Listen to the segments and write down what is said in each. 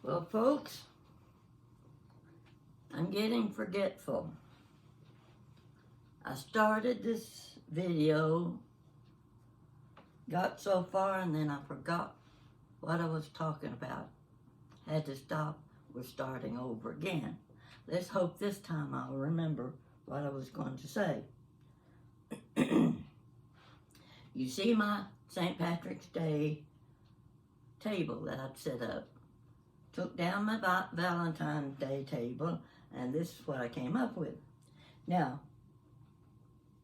Well, folks, I'm getting forgetful. I started this video, got so far, and then I forgot what I was talking about. Had to stop. We're starting over again. Let's hope this time I'll remember what I was going to say. You see my St. Patrick's Day table that I'd set up. Took down my Valentine's Day table, and this is what I came up with. Now,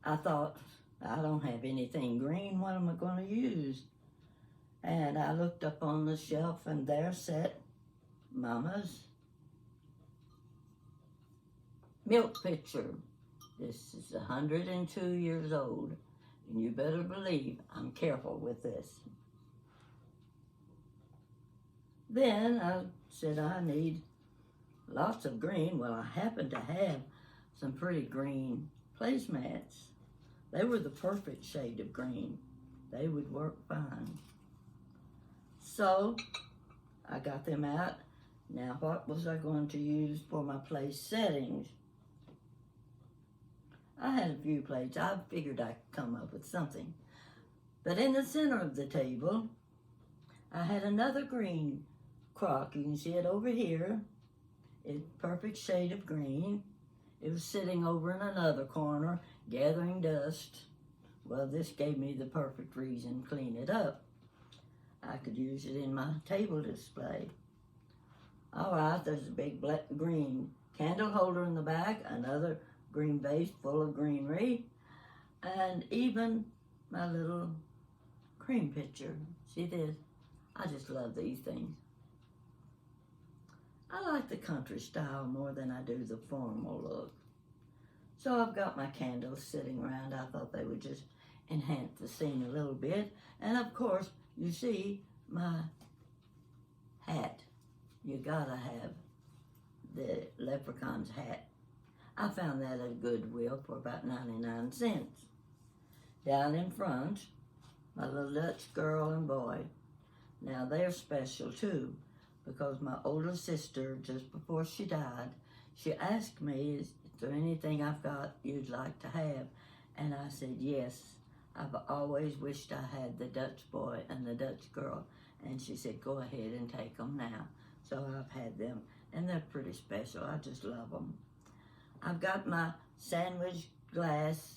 I thought, I don't have anything green, what am I going to use? And I looked up on the shelf, and there sat Mama's milk pitcher. This is 102 years old, and you better believe I'm careful with this. Then I said I need lots of green. Well, I happen to have some pretty green placemats. They were the perfect shade of green. They would work fine. So I got them out. Now, what was I going to use for my place settings? I had a few plates. I figured I could come up with something. But in the center of the table, I had another green crock. You can see it over here. It's perfect shade of green. It was sitting over in another corner, gathering dust. Well, this gave me the perfect reason to clean it up. I could use it in my table display. All right, there's a big black green candle holder in the back, another green vase full of greenery, and even my little cream pitcher. See this? I just love these things. I like the country style more than I do the formal look. So I've got my candles sitting around. I thought they would just enhance the scene a little bit. And of course, you see my hat. You gotta have the leprechaun's hat. I found that at Goodwill for about 99 cents. Down in front, my little Dutch girl and boy. Now they're special too, because my older sister, just before she died, she asked me, is there anything I've got you'd like to have? And I said, yes, I've always wished I had the Dutch boy and the Dutch girl. And she said, go ahead and take them now. So I've had them, and they're pretty special. I just love them. I've got my sandwich glass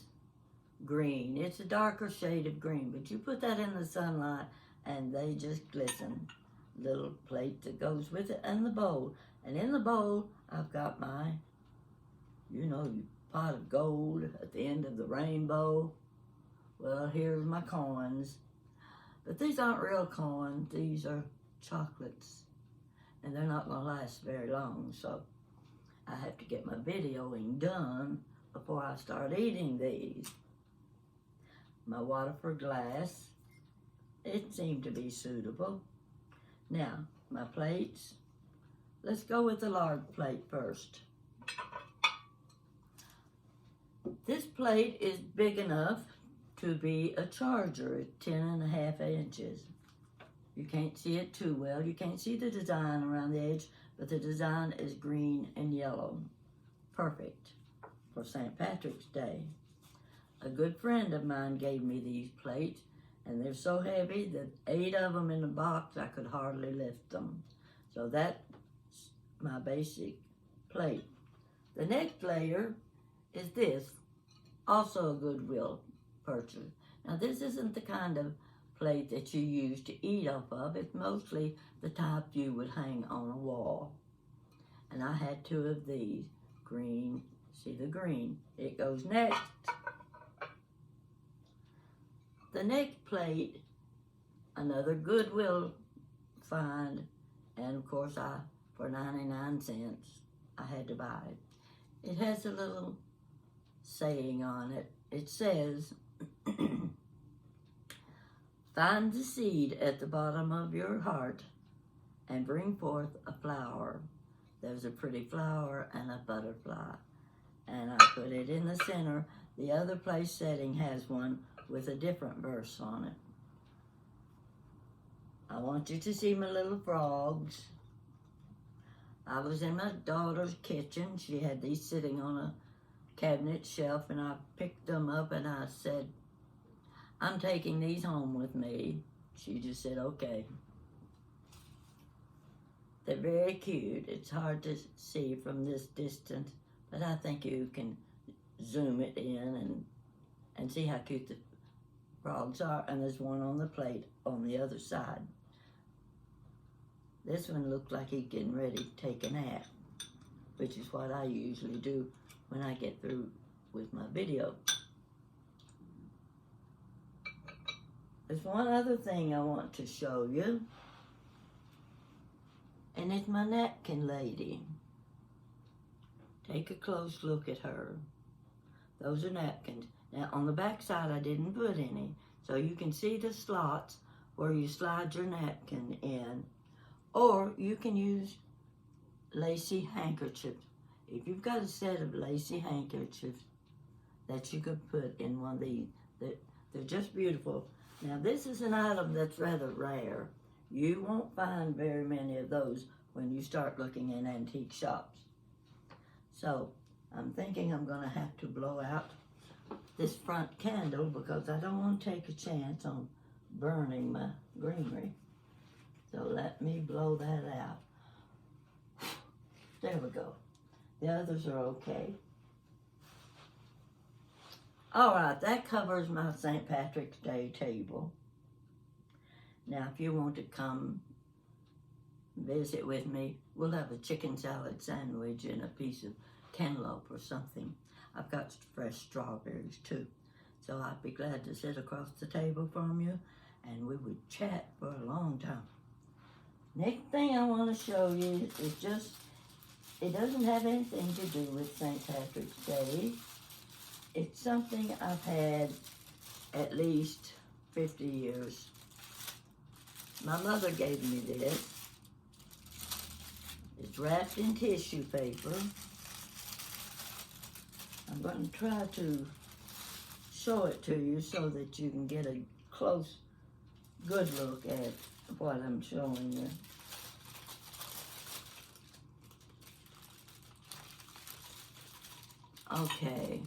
green. It's a darker shade of green, but you put that in the sunlight, and they just glisten. Little plate that goes with it, and the bowl. And in the bowl, I've got my, pot of gold at the end of the rainbow. Well, here's my coins. But these aren't real coins. These are chocolates. And they're not going to last very long, so I have to get my videoing done before I start eating these. My Waterford glass, it seemed to be suitable. Now, my plates, let's go with the large plate first. This plate is big enough to be a charger at 10.5 inches. You can't see it too well. You can't see the design around the edge, but the design is green and yellow. Perfect for St. Patrick's Day. A good friend of mine gave me these plates, and they're so heavy that 8 of them in a box, I could hardly lift them. So that's my basic plate. The next layer is this, also a Goodwill purchase. Now this isn't the kind of plate that you use to eat off of. It's mostly the type you would hang on a wall. And I had 2 of these, green, see the green. It goes next. The next plate, another Goodwill find, and of course for 99 cents, I had to buy it. It has a little saying on it. It says, find the seed at the bottom of your heart and bring forth a flower. There's a pretty flower and a butterfly. And I put it in the center. The other place setting has one with a different verse on it. I want you to see my little frogs. I was in my daughter's kitchen. She had these sitting on a cabinet shelf, and I picked them up and I said, I'm taking these home with me. She just said, okay. They're very cute. It's hard to see from this distance, but I think you can zoom it in and see how cute the frogs are. And there's one on the plate on the other side. This one looks like he's getting ready to take a nap, which is what I usually do when I get through with my video. There's one other thing I want to show you, and it's my napkin lady. Take a close look at her. Those are napkins. Now on the back side I didn't put any, so you can see the slots where you slide your napkin in, or you can use lacy handkerchiefs. If you've got a set of lacy handkerchiefs that you could put in one of these, they're just beautiful. Now this is an item that's rather rare. You won't find very many of those when you start looking in antique shops. So I'm thinking I'm going to have to blow out this front candle because I don't want to take a chance on burning my greenery. So let me blow that out. There we go. The others are okay. All right, that covers my St. Patrick's Day table. Now, if you want to come visit with me, we'll have a chicken salad sandwich and a piece of cantaloupe or something. I've got fresh strawberries too. So I'd be glad to sit across the table from you and we would chat for a long time. Next thing I want to show you is just, it doesn't have anything to do with St. Patrick's Day. It's something I've had at least 50 years. My mother gave me this. It's wrapped in tissue paper. I'm going to try to show it to you so that you can get a close, good look at what I'm showing you. Okay,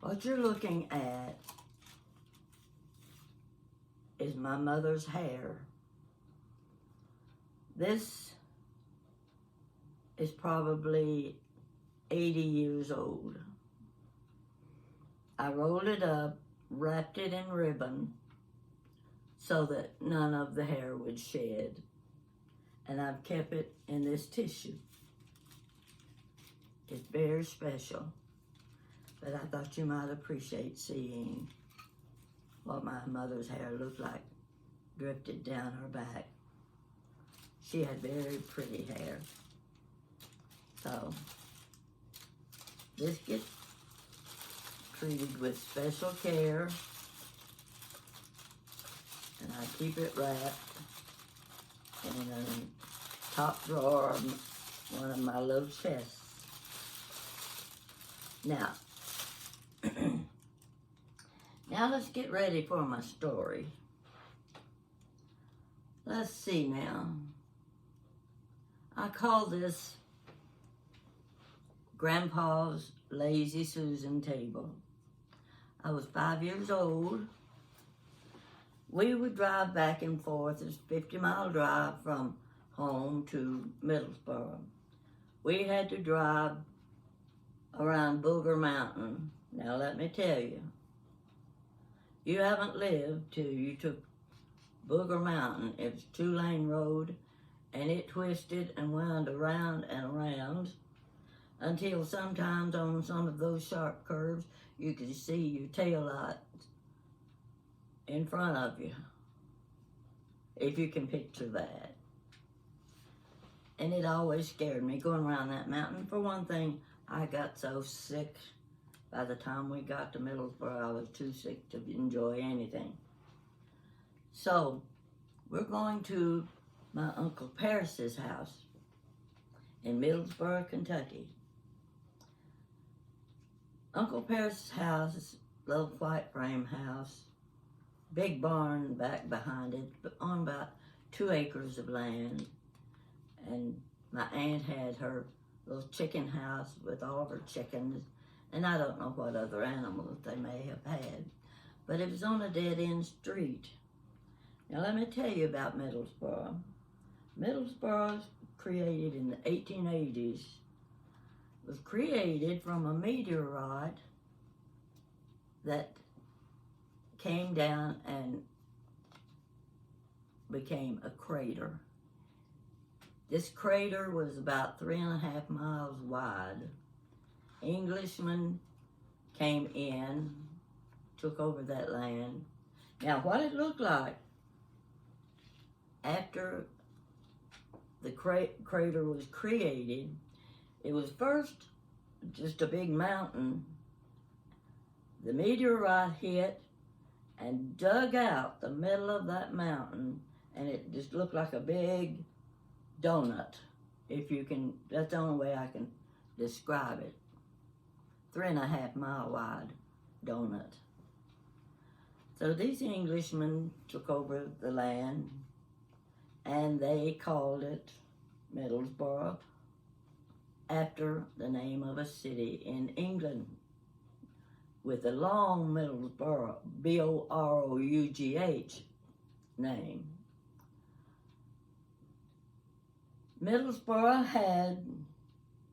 what you're looking at is my mother's hair. This is probably 80 years old. I rolled it up, wrapped it in ribbon so that none of the hair would shed. And I've kept it in this tissue. It's very special, but I thought you might appreciate seeing what my mother's hair looked like drifted down her back. She had very pretty hair. So this gets treated with special care, and I keep it wrapped in a top drawer of one of my little chests. Now, now let's get ready for my story. Let's see now. I call this Grandpa's Lazy Susan table. I was 5 years old. We would drive back and forth. It's a 50-mile drive from home to Middlesboro. We had to drive around Booger Mountain. Now let me tell you, you haven't lived till you took Booger Mountain. It was a 2-lane road, and it twisted and wound around and around until sometimes on some of those sharp curves you could see your tail lights in front of you, if you can picture that. And it always scared me going around that mountain. For one thing, I got so sick. By the time we got to Middlesboro, I was too sick to enjoy anything. So, we're going to my Uncle Paris's house in Middlesboro, Kentucky. Uncle Paris's house is a little white frame house, big barn back behind it, on about 2 acres of land. And My aunt had her little chicken house with all of her chickens, and I don't know what other animals they may have had, but it was on a dead-end street. Now let me tell you about Middlesboro. Middlesboro was created in the 1880s. It was created from a meteorite that came down and became a crater. This crater was about 3.5 miles wide. Englishmen came in, took over that land. Now, what it looked like after the crater was created, it was first just a big mountain. The meteorite hit and dug out the middle of that mountain, and it just looked like a big donut, if you can, that's the only way I can describe it. 3.5 mile wide donut. So these Englishmen took over the land, and they called it Middlesbrough after the name of a city in England, with a long Middlesbrough, B-O-R-O-U-G-H name. Middlesbrough had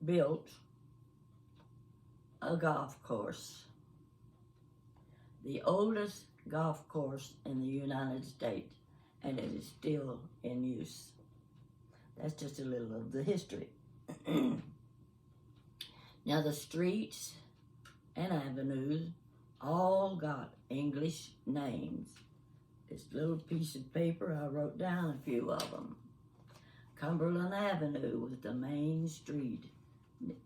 built a golf course, the oldest golf course in the United States, and it is still in use. That's just a little of the history. Now the streets and avenues all got English names. This little piece of paper, I wrote down a few of them. Cumberland Avenue was the main street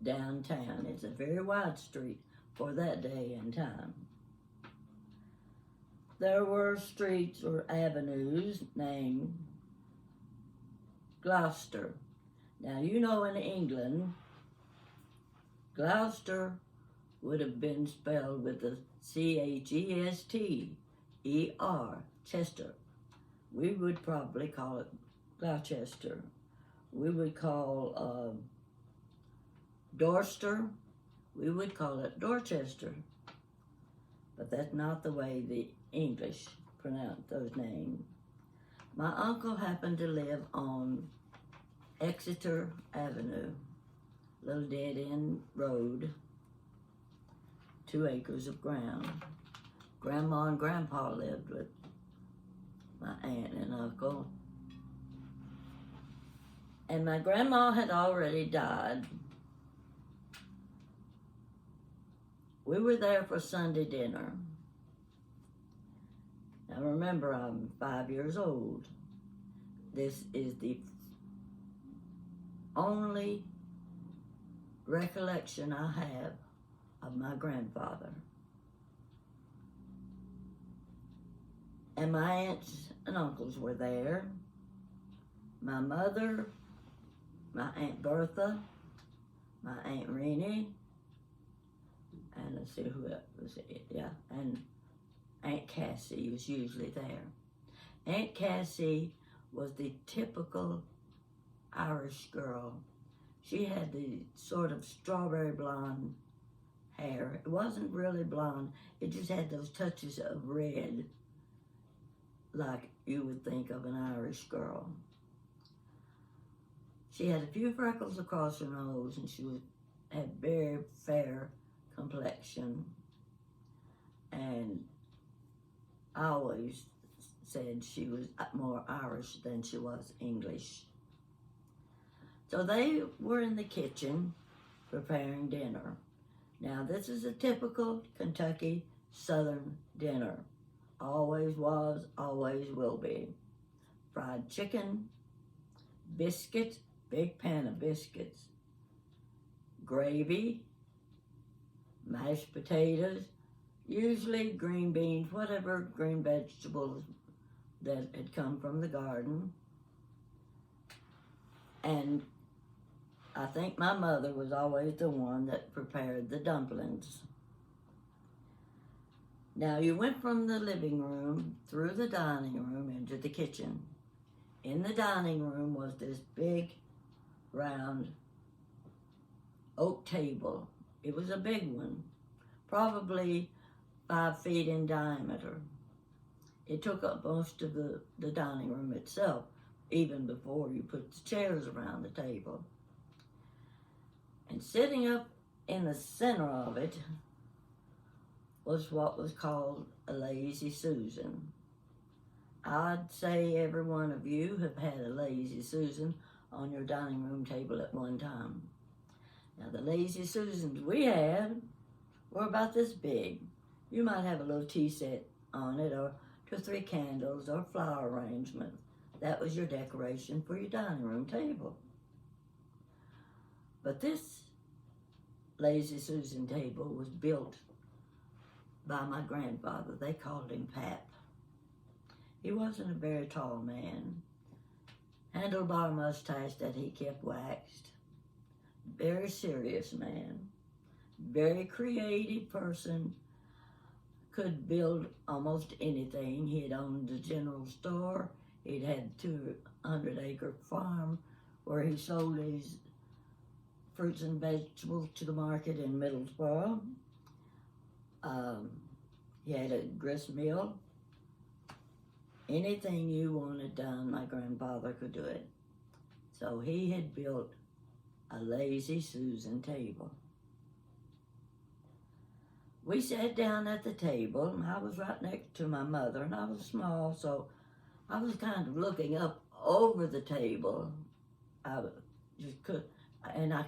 downtown. It's a very wide street for that day and time. There were streets or avenues named Gloucester. Now, you know, in England, Gloucester would have been spelled with the C-H-E-S-T-E-R, Chester. We would probably call it Gloucester. We would call Dorchester, we would call it Dorchester. But that's not the way the English pronounce those names. My uncle happened to live on Exeter Avenue, little dead-end road, 2 acres of ground. Grandma and Grandpa lived with my aunt and uncle. And my grandma had already died. We were there for Sunday dinner. Now remember, I'm 5 years old. This is the only recollection I have of my grandfather. And my aunts and uncles were there. My mother, my Aunt Bertha, my Aunt Renee, and let's see who else was it, yeah, and Aunt Cassie was usually there. Aunt Cassie was the typical Irish girl. She had the sort of strawberry blonde hair. It wasn't really blonde, it just had those touches of red, like you would think of an Irish girl. She had a few freckles across her nose, and she had very fair complexion. And I always said she was more Irish than she was English. So they were in the kitchen preparing dinner. Now this is a typical Kentucky Southern dinner. Always was, always will be. Fried chicken, biscuits, big pan of biscuits, gravy, mashed potatoes, usually green beans, whatever green vegetables that had come from the garden. And I think my mother was always the one that prepared the dumplings. Now you went from the living room through the dining room into the kitchen. In the dining room was this big round oak table. It was a big one, probably 5 feet in diameter. It took up most of the dining room itself, even before you put the chairs around the table. And sitting up in the center of it was what was called a lazy Susan. I'd say every one of you have had a lazy Susan on your dining room table at one time. Now the lazy Susans we had were about this big. You might have a little tea set on it, or 2 or 3 candles, or flower arrangement. That was your decoration for your dining room table. But this lazy Susan table was built by my grandfather. They called him Pap. He wasn't a very tall man. Handlebar mustache that he kept waxed. Very serious man. Very creative person. Could build almost anything. He'd owned a general store. He'd had 200-acre farm where he sold his fruits and vegetables to the market in Middlesboro. He had a grist mill. Anything you wanted done, my grandfather could do it. So he had built a lazy Susan table. We sat down at the table, and I was right next to my mother, and I was small, so I was kind of looking up over the table. I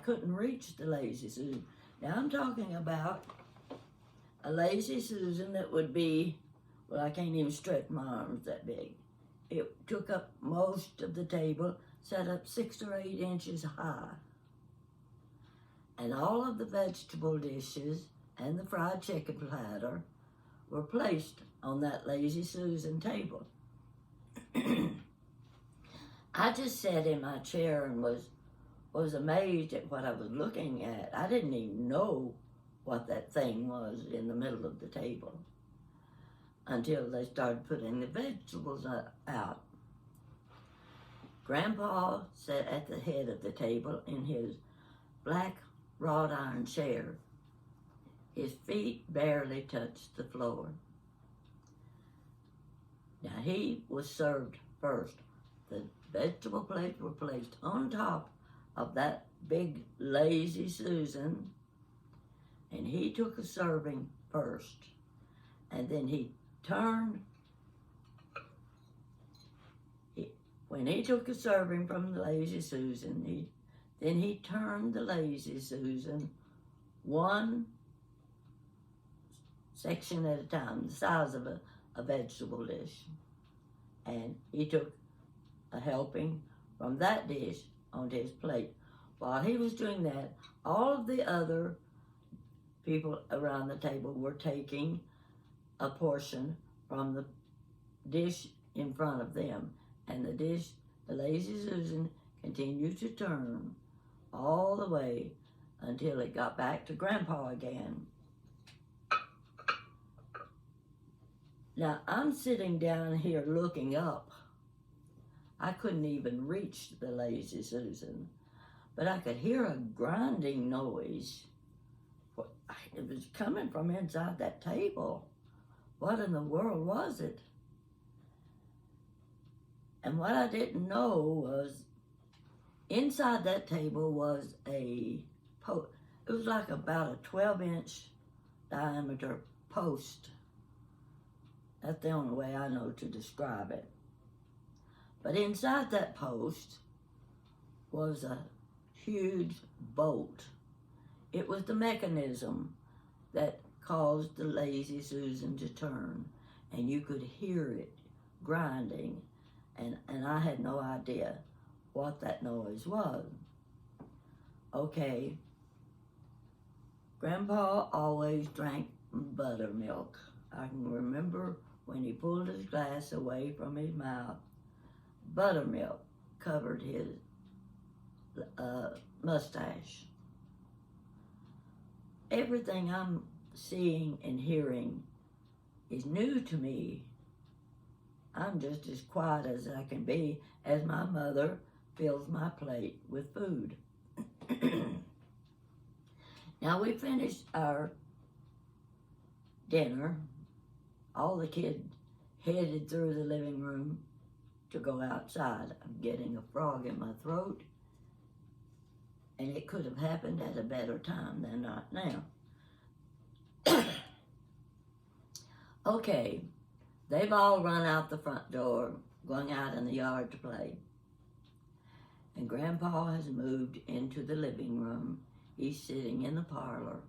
couldn't reach the lazy Susan. Now I'm talking about a lazy Susan that would be, well, I can't even stretch my arms that big. It took up most of the table, sat up 6 or 8 inches high. And all of the vegetable dishes and the fried chicken platter were placed on that lazy Susan table. I just sat in my chair and was amazed at what I was looking at. I didn't even know what that thing was in the middle of the table until they started putting the vegetables out. Grandpa sat at the head of the table in his black wrought iron chair. His feet barely touched the floor. Now he was served first. The vegetable plates were placed on top of that big lazy Susan, and he took a serving first. And then he turned, when he took a serving from the lazy Susan, then he turned the lazy Susan one section at a time, the size of a vegetable dish. And he took a helping from that dish onto his plate. While he was doing that, all of the other people around the table were taking a portion from the dish in front of them. And the dish, the lazy Susan, continued to turn all the way until it got back to Grandpa again. Now, I'm sitting down here looking up. I couldn't even reach the lazy Susan, but I could hear a grinding noise. It was coming from inside that table. What in the world was it? And what I didn't know was inside that table was it was like about a 12-inch diameter post. That's the only way I know to describe it. But inside that post was a huge bolt. It was the mechanism that caused the lazy Susan to turn, and you could hear it grinding, and I had no idea what that noise was. Okay, Grandpa always drank buttermilk. I can remember when he pulled his glass away from his mouth, buttermilk covered his mustache. Everything I'm seeing and hearing is new to me. I'm just as quiet as I can be as my mother fills my plate with food. Now we finished our dinner. All the kids headed through the living room to go outside. I'm getting a frog in my throat, and it could have happened at a better time than right now. Okay, they've all run out the front door, going out in the yard to play. And Grandpa has moved into the living room. He's sitting in the parlor.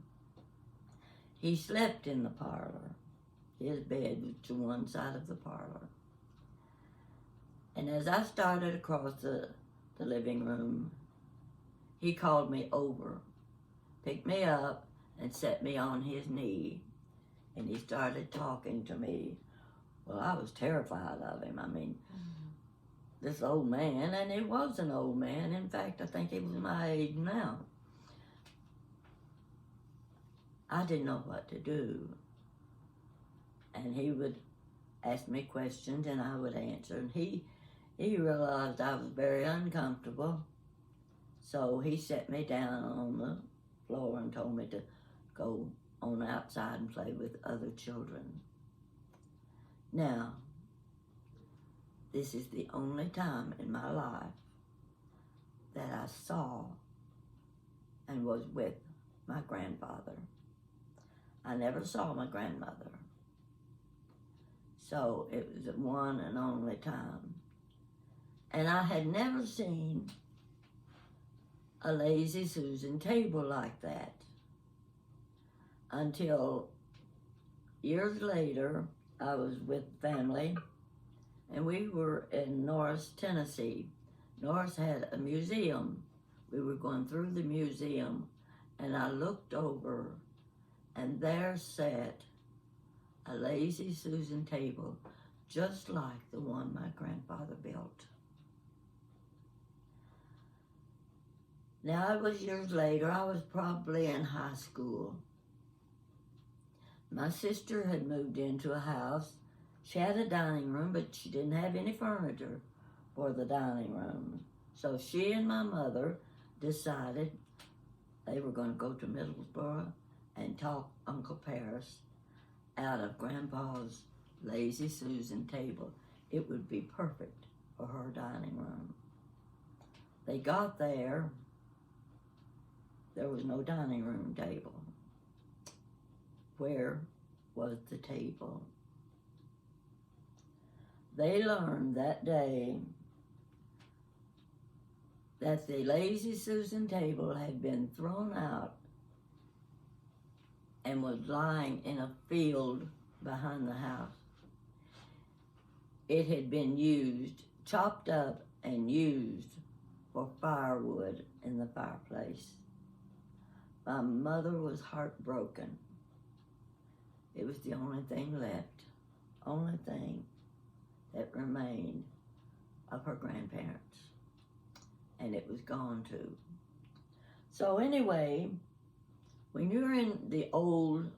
He slept in the parlor. His bed was to one side of the parlor. And as I started across the living room, he called me over, picked me up, and set me on his knee. And he started talking to me. Well, I was terrified of him. I mean, this old man, and he was an old man. In fact, I think he was my age now. I didn't know what to do. And he would ask me questions, and I would answer. And he realized I was very uncomfortable. So he set me down on the floor and told me to go on outside and play with other children. Now, this is the only time in my life that I saw and was with my grandfather. I never saw my grandmother. So it was the one and only time. And I had never seen a Lazy Susan table like that until years later. I was with family, and we were in Norris, Tennessee. Norris had a museum. We were going through the museum, and I looked over, and there sat a Lazy Susan table just like the one my grandfather built. Now, it was years later. I was probably in high school. My sister had moved into a house. She had a dining room, but she didn't have any furniture for the dining room. So she and my mother decided they were going to go to Middlesboro and talk Uncle Paris out of Grandpa's Lazy Susan table. It would be perfect for her dining room. They got there. There was no dining room table. Where was the table? They learned that day that the Lazy Susan table had been thrown out and was lying in a field behind the house. It had been used, chopped up and used for firewood in the fireplace. My mother was heartbroken. It was the only thing left, only thing that remained of her grandparents. And it was gone too. So anyway, when you're in the old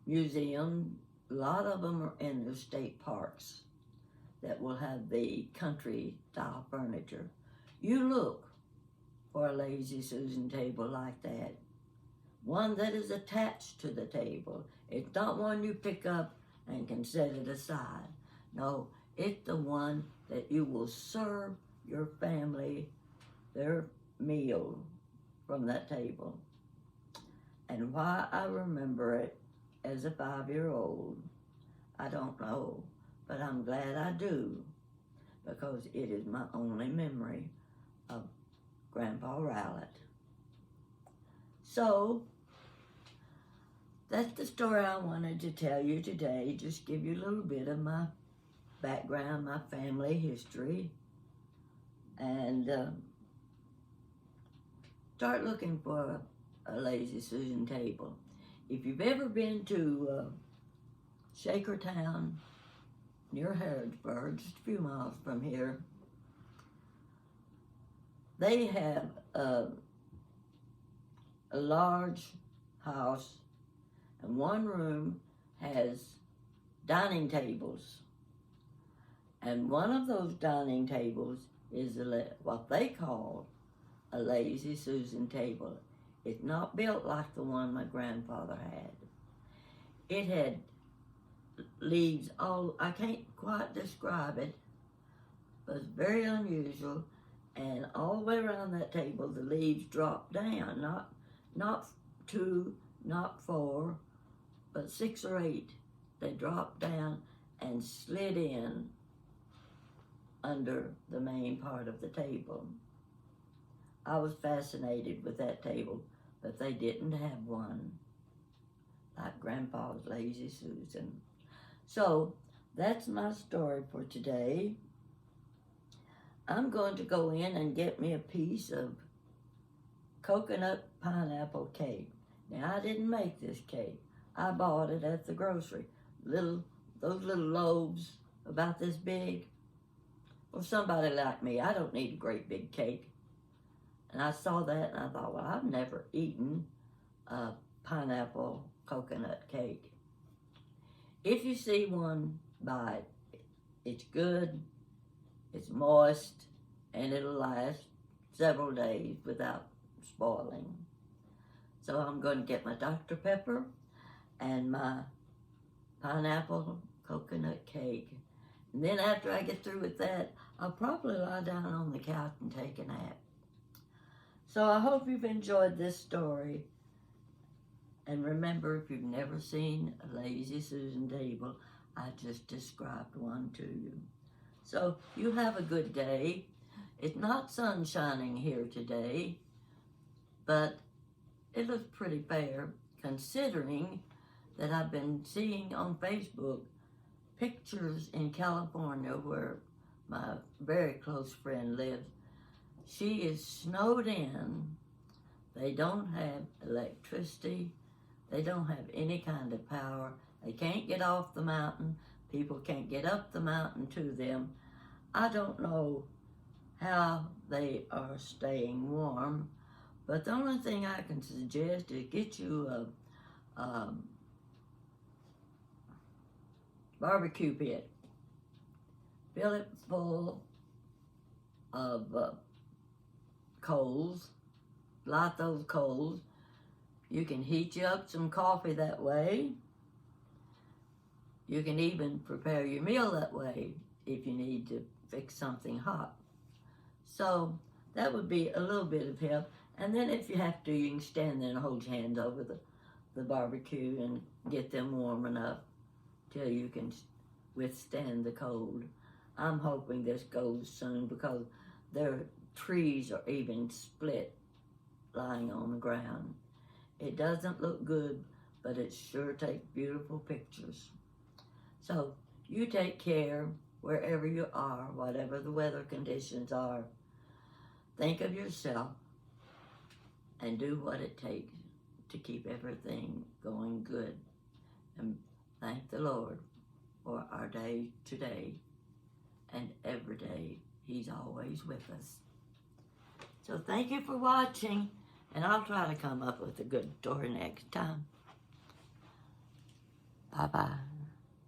museum, a lot of them are in the state parks that will have the country style furniture. You look for a Lazy Susan table like that. One that is attached to the table. It's not one you pick up and can set it aside. No, it's the one that you will serve your family their meal from that table. And why I remember it as a 5-year-old, I don't know, but I'm glad I do, because it is my only memory of Grandpa Rowlett. So, that's the story I wanted to tell you today. Just give you a little bit of my background, my family history, and start looking for a Lazy Susan table. If you've ever been to Shakertown near Harrodsburg, just a few miles from here, they have a large house, and one room has dining tables, And one of those dining tables is what they call a lazy Susan table. It's not built like the one my grandfather had. It had leaves all, I can't quite describe it, but it's very unusual. And all the way around that table, the leaves dropped down, not 2, not 4, but 6 or 8. They dropped down and slid in under the main part of the table. I was fascinated with that table, but they didn't have one like Grandpa's Lazy Susan. So that's my story for today. I'm going to go in and get me a piece of coconut pineapple cake. Now, I didn't make this cake. I bought it at the grocery. Those little loaves about this big. For somebody like me, I don't need a great big cake. And I saw that and I thought, well, I've never eaten a pineapple coconut cake. If you see one, buy it. It's good, it's moist, and it'll last several days without spoiling. So I'm going to get my Dr. Pepper and my pineapple coconut cake. And then after I get through with that, I'll probably lie down on the couch and take a nap. So I hope you've enjoyed this story. And remember, if you've never seen a Lazy Susan table, I just described one to you. So you have a good day. It's not sun shining here today, but it looks pretty fair considering that I've been seeing on Facebook pictures in California where my very close friend lives. She is snowed in. They don't have electricity. They don't have any kind of power. They can't get off the mountain. People can't get up the mountain to them. I don't know how they are staying warm, but the only thing I can suggest is get you a barbecue pit. Fill it full of coals. Light those coals. You can heat you up some coffee that way. You can even prepare your meal that way if you need to fix something hot. So that would be a little bit of help. And then if you have to, you can stand there and hold your hands over the barbecue and get them warm enough till you can withstand the cold. I'm hoping this goes soon because their trees are even split lying on the ground. It doesn't look good, but it sure takes beautiful pictures. So you take care wherever you are, whatever the weather conditions are. Think of yourself and do what it takes to keep everything going good. And thank the Lord for our day today and every day. He's always with us. So thank you for watching, and I'll try to come up with a good story next time. Bye-bye.